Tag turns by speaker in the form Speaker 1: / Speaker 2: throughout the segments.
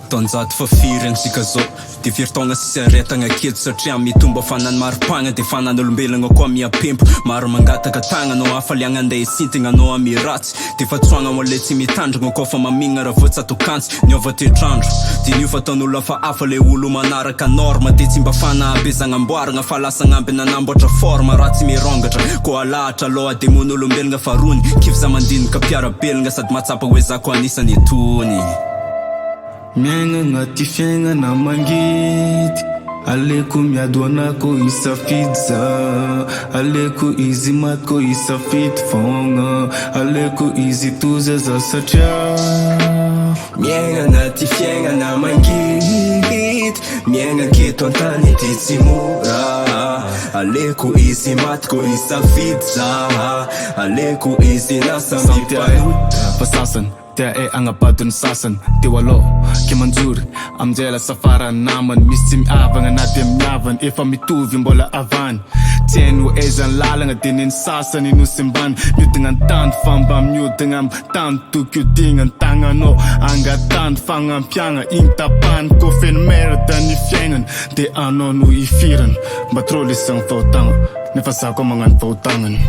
Speaker 1: Taonjato fa firy ansika zao de firy-taogna sisy aretagna aketo satria mitomba fanany maripagna de fanan'olombelogna koa miampempo maro mangataka tagnanao afaliagna andeha isintigna anao amy ratsy de fa tsoagna moale tsy mitandragna koa fa mamigna raha voatsatokantsy niova toetrandro de nio fataon'olo fa hafa le olo manaraka norma de tsy mba fanabezagna amboaragna fa lasa agnamby nanamboatra forma raha tsy mirongatra koa alahatra aloha demon'olombelogna farony kivy za mandinika piarabelogna sady matsapa hoe za koa anisany etony.
Speaker 2: Miaigna agnaty fiaignana mangidy aleko miado anako isafidy za aleko izy maty ko isafidy fogna aleko izy toza za satria
Speaker 1: miaigna agnaty fiaignana mangidy miaigna aketo an-tany ty tsy mora aleko izy maty ko isafidy za aleko izy lasa mipahota
Speaker 2: fa sasany tia agnabadon'ny sasany teo aloha ke manjory amizay lasa farany namany misy tsy miavagna na de miavany efa mitovy mbola avany tsy hainy ho aizany lalagna de neny sasany nosy ambany miodagna an-tany fa mba miodagna amy tany tokiodigna ny tagnanao angatany fagnampiagna igny tapany ko feno merda ny fiaignany de anao no ifirany mba trop lesagny fahotagna nefa za koa magnano fahotagnany.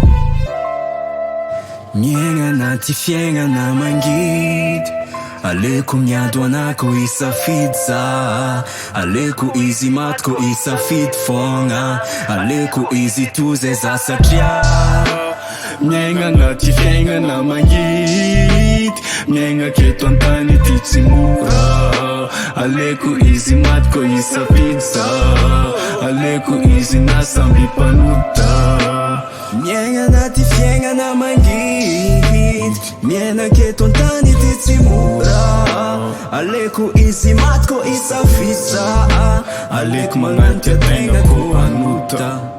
Speaker 1: Miaigna agnaty fiaignana mangidy aleko miado anako isafidy za aleko izy maty ko isafidy fogna aleko izy toza za satria
Speaker 2: miaigna agnaty fiaignana mangidy miaigna aketo an-tany ty tsy mora aleko izy maty ko isafidy za aleko izy nasamby mpanota.
Speaker 1: Miaigna agnaty fiaignana mangidy miaigna aketo an-tany ty tsy mora aleko izy maty ko isafidy za aleko magnano tia tegna ko anota.